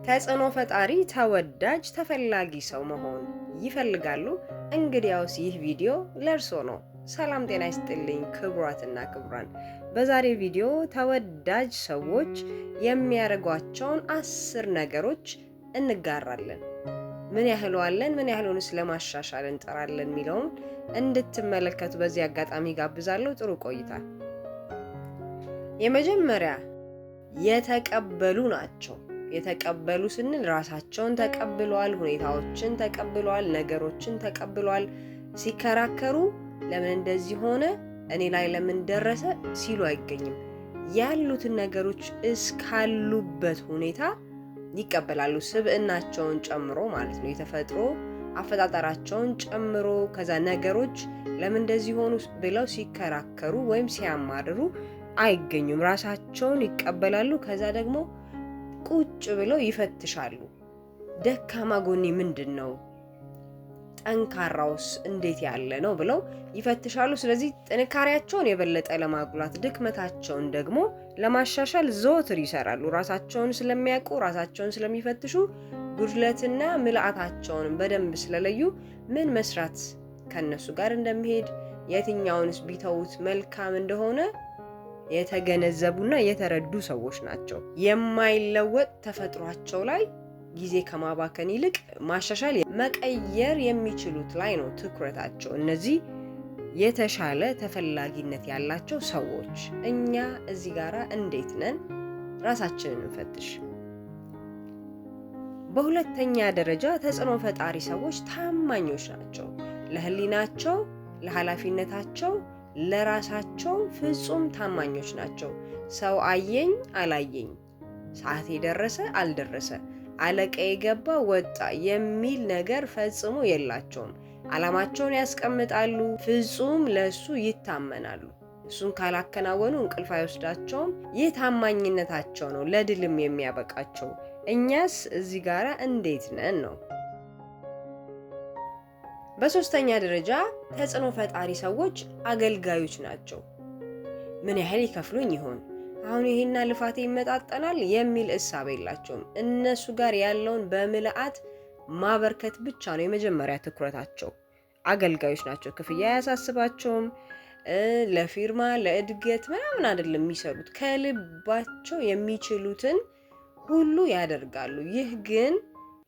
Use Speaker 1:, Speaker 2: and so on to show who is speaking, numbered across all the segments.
Speaker 1: ተጽዕኖ ፈጣሪ፣ ተወዳጅ፣ ተፈላጊ ሰው መሆን ይፈልጋሉ? እንግዲያውስ ይህ ቪዲዮ ለእርሶ ነው። ሰላም ጤና ይስጥልኝ ክቡራትና ክቡራን። በዛሬ ቪዲዮ ተወዳጅ ሰዎች የሚያደርጓቸውን 10 ነገሮች እንጋራለን። ምን ያህሉን ምን ያህሉንስ ለማሻሻል እንጠራለን የሚለውን እንድትመለከቱ በዚህ አጋጣሚ ጋብዛለሁ። ጥሩ ቆይታ። የመጀመሪያ የተቀበሉ ናቸው። የተቀበሉ ስንል ራሳቸውን ተቀብለዋል፣ ሁኔታዎችን ተቀብለዋል፣ ነገሮችን ተቀብለዋል። ሲከራከሩ ለምን እንደዚህ ሆነ፣ እኔ ላይ ለምን ደረሰ ሲሉ አይገኝም። ያሉትን ነገሮች እስካሉበት ሁኔታ ይቀበላሉ። ስብዕናቸውን ጨምሮ ማለት ነው። የተፈጥሮ አፈጣጠራቸውን ጨምሮ ከዛ ነገሮች ለምን እንደዚህ ሆኑ ብለው ሲከራከሩ ወይም ሲያማርሩ አይገኙም። ራሳቸውን ይቀበላሉ። ከዛ ደግሞ ቁጭ ብለው ይፈትሻሉ። ደካማ ጎኔ ምንድን ነው? ጠንካራውስ እንዴት ያለ ነው ብለው ይፈትሻሉ። ስለዚህ ጥንካሬያቸውን የበለጠ ለማጉላት፣ ድክመታቸውን ደግሞ ለማሻሻል ዘወትር ይሰራሉ። ራሳቸውን ስለሚያውቁ፣ ራሳቸውን ስለሚፈትሹ፣ ጉድለትና ምልአታቸውን በደንብ ስለለዩ ምን መስራት ከነሱ ጋር እንደሚሄድ፣ የትኛውንስ ቢተውት መልካም እንደሆነ የተገነዘቡና የተረዱ ሰዎች ናቸው። የማይለወጥ ተፈጥሯቸው ላይ ጊዜ ከማባከን ይልቅ ማሻሻል፣ መቀየር የሚችሉት ላይ ነው ትኩረታቸው። እነዚህ የተሻለ ተፈላጊነት ያላቸው ሰዎች። እኛ እዚህ ጋራ እንዴት ነን? ራሳችንን እንፈትሽ። በሁለተኛ ደረጃ ተጽዕኖ ፈጣሪ ሰዎች ታማኞች ናቸው። ለህሊናቸው፣ ለኃላፊነታቸው፣ ለራሳቸው ፍጹም ታማኞች ናቸው። ሰው አየኝ አላየኝ፣ ሰዓት የደረሰ አልደረሰ፣ አለቃዬ ገባ ወጣ የሚል ነገር ፈጽሞ የላቸውም። ዓላማቸውን ያስቀምጣሉ፣ ፍጹም ለሱ ይታመናሉ። እሱን ካላከናወኑ እንቅልፍ አይወስዳቸውም። ይህ ታማኝነታቸው ነው ለድልም የሚያበቃቸው። እኛስ እዚህ ጋር እንዴት ነን ነው። በሶስተኛ ደረጃ ተጽዕኖ ፈጣሪ ሰዎች አገልጋዮች ናቸው። ምን ያህል ይከፍሉኝ ይሆን? አሁን ይሄና ልፋቴ ይመጣጠናል የሚል እሳቤ የላቸውም። እነሱ ጋር ያለውን በምልአት ማበርከት ብቻ ነው የመጀመሪያ ትኩረታቸው። አገልጋዮች ናቸው። ክፍያ አያሳስባቸውም። ለፊርማ ለእድገት ምናምን አይደለም የሚሰሩት። ከልባቸው የሚችሉትን ሁሉ ያደርጋሉ። ይህ ግን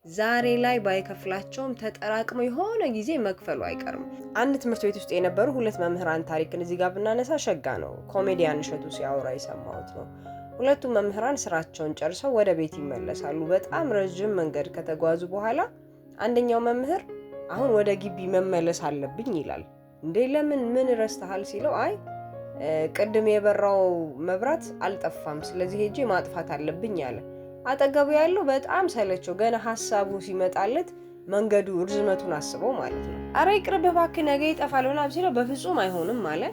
Speaker 1: ዛሬ ላይ ባይከፍላቸውም ተጠራቅመው የሆነ ጊዜ መክፈሉ አይቀርም። አንድ ትምህርት ቤት ውስጥ የነበሩ 2 መምህራን ታሪክን እዚህ ጋር ብናነሳ ሸጋ ነው። ኮሜዲያን እሸቱ ሲያወራ የሰማሁት ነው። 2ቱም መምህራን ስራቸውን ጨርሰው ወደ ቤት ይመለሳሉ። በጣም ረጅም መንገድ ከተጓዙ በኋላ አንደኛው መምህር አሁን ወደ ግቢ መመለስ አለብኝ ይላል። እንዴ ለምን? ምን ረስተሃል ሲለው አይ ቅድም የበራው መብራት አልጠፋም፣ ስለዚህ ሄጄ ማጥፋት አለብኝ አለ። አጠገቡ ያለው በጣም ሰለቸው። ገና ሐሳቡ ሲመጣለት መንገዱ ርዝመቱን አስበው ማለት ነው። አረ ይቅርብህ እባክህ ነገ ይጠፋል ምናምን ሲለው በፍጹም አይሆንም አለ።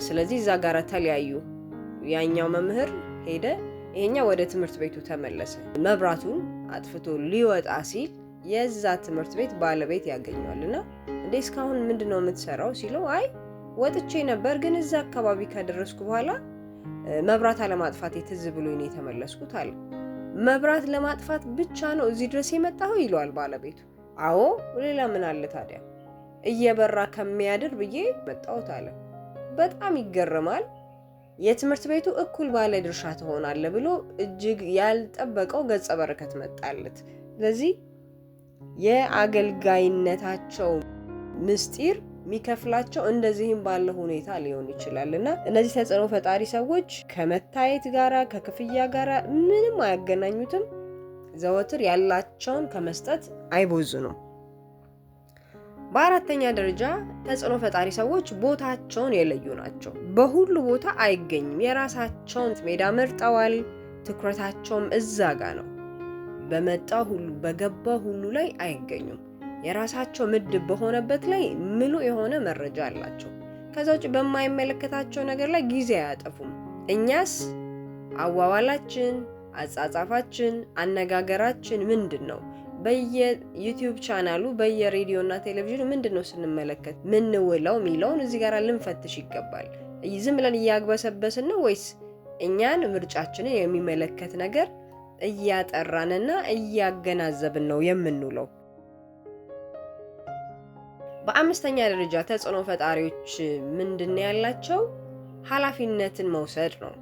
Speaker 1: ስለዚህ እዛ ጋር ተለያዩ። ያኛው መምህር ሄደ፣ ይሄኛው ወደ ትምህርት ቤቱ ተመለሰ። መብራቱን አጥፍቶ ሊወጣ ሲል የዛ ትምህርት ቤት ባለቤት ያገኘዋልና እንዴ እስካሁን ምንድነው የምትሰራው ሲለው አይ ወጥቼ ነበር፣ ግን እዛ አካባቢ ከደረስኩ በኋላ መብራት አለማጥፋት ትዝ ብሎኝ ነው የተመለስኩት አለ። መብራት ለማጥፋት ብቻ ነው እዚህ ድረስ የመጣው ይለዋል ባለቤቱ። አዎ ሌላ ምን አለ ታዲያ? እየበራ ከሚያድር ብዬ መጣሁት አለ። በጣም ይገርማል። የትምህርት ቤቱ እኩል ባለ ድርሻ ትሆናለህ ብሎ እጅግ ያልጠበቀው ገጸ በረከት መጣለት። ስለዚህ የአገልጋይነታቸው ምስጢር የሚከፍላቸው እንደዚህም ባለ ሁኔታ ሊሆን ይችላልና እነዚህ ተጽዕኖ ፈጣሪ ሰዎች ከመታየት ጋራ ከክፍያ ጋራ ምንም አያገናኙትም። ዘወትር ያላቸውን ከመስጠት አይቦዝኑም። በአራተኛ ደረጃ ተጽዕኖ ፈጣሪ ሰዎች ቦታቸውን የለዩ ናቸው። በሁሉ ቦታ አይገኝም። የራሳቸውን ሜዳ መርጠዋል። ትኩረታቸውም እዛ ጋ ነው። በመጣ ሁሉ በገባ ሁሉ ላይ አይገኙም። የራሳቸው ምድብ በሆነበት ላይ ምሉ የሆነ መረጃ አላቸው። ከዛ ውጭ በማይመለከታቸው ነገር ላይ ጊዜ አያጠፉም። እኛስ አዋዋላችን፣ አጻጻፋችን፣ አነጋገራችን ምንድነው? በየዩቲዩብ ቻናሉ በየሬዲዮና ቴሌቪዥኑ ምንድነው ስንመለከት ምንውለው ሚለውን እዚህ ጋር ልንፈትሽ ይገባል። ዝም ብለን እያግበሰበስን ነው ወይስ እኛን ምርጫችንን የሚመለከት ነገር እያጠራንና እያገናዘብን ነው የምንውለው። በአምስተኛ ደረጃ ተጽዕኖ ፈጣሪዎች ምንድነው ያላቸው? ኃላፊነትን መውሰድ ነው።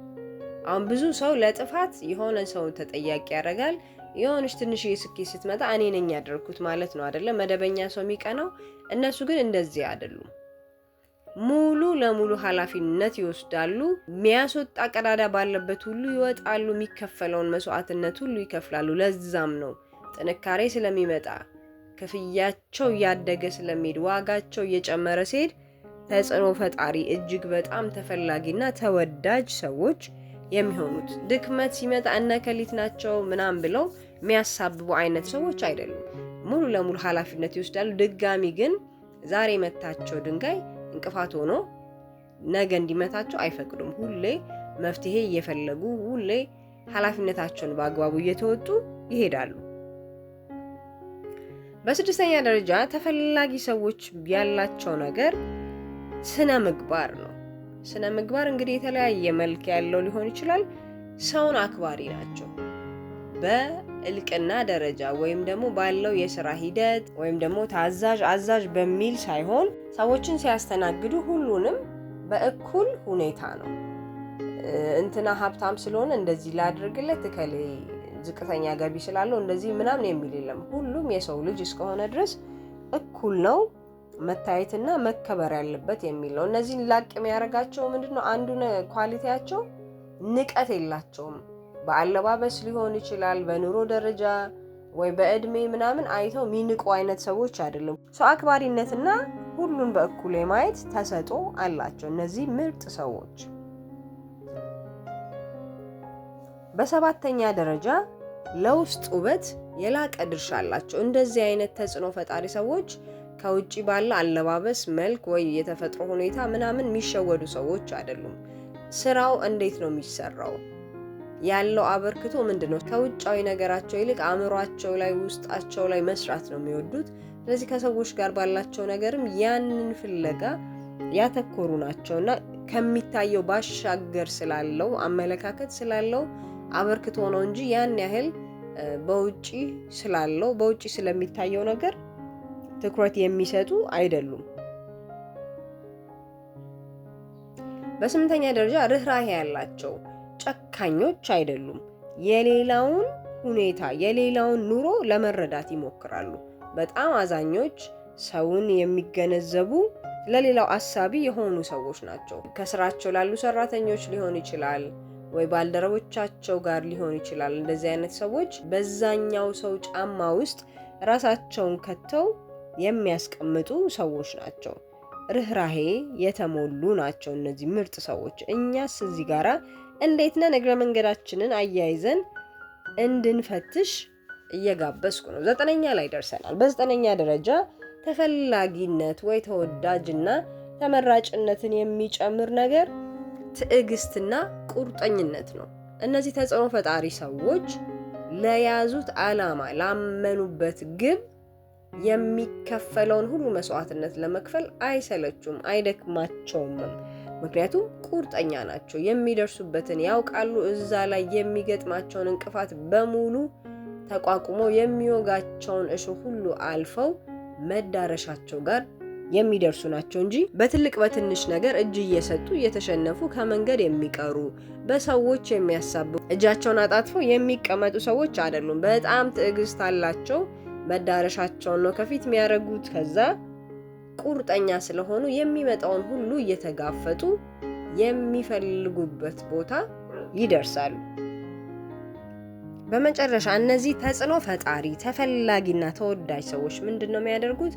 Speaker 1: አሁን ብዙ ሰው ለጥፋት የሆነ ሰው ተጠያቂ ያደርጋል። የሆነች ትንሽዬ ስኬት ስትመጣ እኔ ነኝ ያደረኩት ማለት ነው አይደለ? መደበኛ ሰው የሚቀናው። እነሱ ግን እንደዚህ አይደሉም። ሙሉ ለሙሉ ኃላፊነት ይወስዳሉ። የሚያስወጣ ቀዳዳ ባለበት ሁሉ ይወጣሉ። የሚከፈለውን መስዋዕትነት ሁሉ ይከፍላሉ። ለዛም ነው ጥንካሬ ስለሚመጣ ክፍያቸው እያደገ ስለሚሄድ ዋጋቸው እየጨመረ ሲሄድ ተጽዕኖ ፈጣሪ እጅግ በጣም ተፈላጊና ተወዳጅ ሰዎች የሚሆኑት። ድክመት ሲመጣ እነከሊት ናቸው ምናምን ብለው የሚያሳብቡ አይነት ሰዎች አይደሉም። ሙሉ ለሙሉ ኃላፊነት ይወስዳሉ። ድጋሚ ግን ዛሬ መታቸው ድንጋይ እንቅፋት ሆኖ ነገ እንዲመታቸው አይፈቅዱም። ሁሌ መፍትሄ እየፈለጉ ሁሌ ኃላፊነታቸውን በአግባቡ እየተወጡ ይሄዳሉ። በስድስተኛ ደረጃ ተፈላጊ ሰዎች ያላቸው ነገር ስነ ምግባር ነው። ስነ ምግባር እንግዲህ የተለያየ መልክ ያለው ሊሆን ይችላል። ሰውን አክባሪ ናቸው። በእልቅና ደረጃ ወይም ደግሞ ባለው የስራ ሂደት ወይም ደግሞ ታዛዥ አዛዥ በሚል ሳይሆን ሰዎችን ሲያስተናግዱ ሁሉንም በእኩል ሁኔታ ነው። እንትና ሀብታም ስለሆነ እንደዚህ ላድርግለት፣ እከሌ ዝቅተኛ ገቢ ስላለው እንደዚህ ምናምን የሚል የለም። ሁሉም የሰው ልጅ እስከሆነ ድረስ እኩል ነው መታየትና መከበር ያለበት የሚል ነው። እነዚህን ላቅ የሚያደርጋቸው ምንድነው? አንዱ ኳሊቲያቸው ንቀት የላቸውም። በአለባበስ ሊሆን ይችላል፣ በኑሮ ደረጃ ወይ በእድሜ ምናምን አይተው የሚንቁ አይነት ሰዎች አይደሉም። ሰው አክባሪነትና ሁሉን በእኩል የማየት ተሰጥኦ አላቸው እነዚህ ምርጥ ሰዎች። በሰባተኛ ደረጃ ለውስጥ ውበት የላቀ ድርሻ አላቸው። እንደዚህ አይነት ተጽዕኖ ፈጣሪ ሰዎች ከውጪ ባለ አለባበስ፣ መልክ ወይ የተፈጥሮ ሁኔታ ምናምን የሚሸወዱ ሰዎች አይደሉም። ስራው እንዴት ነው የሚሰራው? ያለው አበርክቶ ምንድነው? ከውጫዊ ነገራቸው ይልቅ አእምሯቸው ላይ ውስጣቸው ላይ መስራት ነው የሚወዱት። ስለዚህ ከሰዎች ጋር ባላቸው ነገርም ያንን ፍለጋ ያተኮሩ ናቸውና ከሚታየው ባሻገር ስላለው አመለካከት ስላለው አበርክቶ ነው እንጂ ያን ያህል በውጪ ስላለው በውጪ ስለሚታየው ነገር ትኩረት የሚሰጡ አይደሉም። በስምንተኛ ደረጃ ርህራሄ ያላቸው ጨካኞች አይደሉም። የሌላውን ሁኔታ የሌላውን ኑሮ ለመረዳት ይሞክራሉ። በጣም አዛኞች፣ ሰውን የሚገነዘቡ፣ ለሌላው አሳቢ የሆኑ ሰዎች ናቸው። ከስራቸው ላሉ ሰራተኞች ሊሆን ይችላል ወይ ባልደረቦቻቸው ጋር ሊሆን ይችላል። እንደዚህ አይነት ሰዎች በዛኛው ሰው ጫማ ውስጥ ራሳቸውን ከተው የሚያስቀምጡ ሰዎች ናቸው። ርህራሄ የተሞሉ ናቸው እነዚህ ምርጥ ሰዎች። እኛስ እዚህ ጋራ እንዴት ነን? እግረ መንገዳችንን አያይዘን እንድንፈትሽ እየጋበዝኩ ነው። 9ኛ ላይ ደርሰናል። በ9ኛ ደረጃ ተፈላጊነት ወይ ተወዳጅና ተመራጭነትን የሚጨምር ነገር ትዕግስትና ቁርጠኝነት ነው። እነዚህ ተጽዕኖ ፈጣሪ ሰዎች ለያዙት ዓላማ ላመኑበት ግብ የሚከፈለውን ሁሉ መስዋዕትነት ለመክፈል አይሰለቹም፣ አይደክማቸውም። ምክንያቱም ቁርጠኛ ናቸው። የሚደርሱበትን ያውቃሉ። እዛ ላይ የሚገጥማቸውን እንቅፋት በሙሉ ተቋቁመው የሚወጋቸውን እሾህ ሁሉ አልፈው መዳረሻቸው ጋር የሚደርሱ ናቸው እንጂ በትልቅ በትንሽ ነገር እጅ እየሰጡ እየተሸነፉ ከመንገድ የሚቀሩ በሰዎች የሚያሳብቡ እጃቸውን አጣጥፈው የሚቀመጡ ሰዎች አይደሉም። በጣም ትዕግስት አላቸው። መዳረሻቸውን ነው ከፊት የሚያደርጉት። ከዛ ቁርጠኛ ስለሆኑ የሚመጣውን ሁሉ እየተጋፈጡ የሚፈልጉበት ቦታ ይደርሳሉ። በመጨረሻ እነዚህ ተጽዕኖ ፈጣሪ ተፈላጊና ተወዳጅ ሰዎች ምንድነው የሚያደርጉት?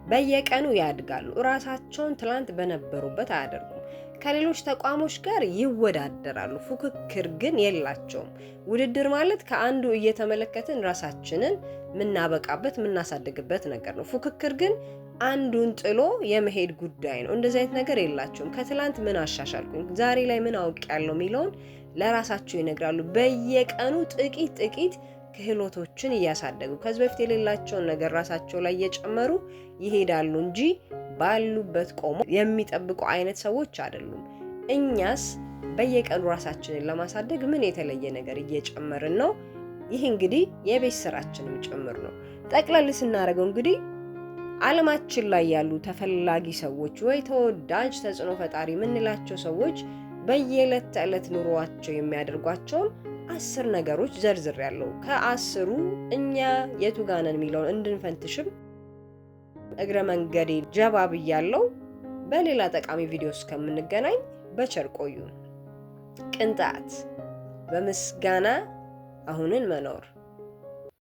Speaker 1: በየቀኑ ያድጋሉ። ራሳቸውን ትላንት በነበሩበት አያደርጉም። ከሌሎች ተቋሞች ጋር ይወዳደራሉ። ፉክክር ግን የላቸውም። ውድድር ማለት ከአንዱ እየተመለከትን ራሳችንን ምናበቃበት ምናሳድግበት ነገር ነው። ፉክክር ግን አንዱን ጥሎ የመሄድ ጉዳይ ነው። እንደዚህ አይነት ነገር የላቸውም። ከትላንት ምን አሻሻልኩኝ፣ ዛሬ ላይ ምን አውቄያለሁ የሚለውን ለራሳቸው ይነግራሉ። በየቀኑ ጥቂት ክህሎቶችን እያሳደጉ ከዚህ በፊት የሌላቸውን ነገር ራሳቸው ላይ እየጨመሩ ይሄዳሉ እንጂ ባሉበት ቆሞ የሚጠብቁ አይነት ሰዎች አይደሉም። እኛስ በየቀኑ ራሳችንን ለማሳደግ ምን የተለየ ነገር እየጨመርን ነው? ይህ እንግዲህ የቤት ስራችንም ጭምር ነው። ጠቅለል ስናደርገው እንግዲህ ዓለማችን ላይ ያሉ ተፈላጊ ሰዎች ወይ ተወዳጅ ተጽዕኖ ፈጣሪ የምንላቸው ሰዎች በየዕለት ተዕለት ኑሯቸው የሚያደርጓቸውን 10 ነገሮች ዘርዝሬያለሁ። ከ10ሩ እኛ የቱ ጋር ነን የሚለውን እንድንፈትሽም እግረ መንገዴ ጀባ ብያለሁ። በሌላ ጠቃሚ ቪዲዮ እስከምንገናኝ በቸር ቆዩ። ቅንጣት በምስጋና አሁንን መኖር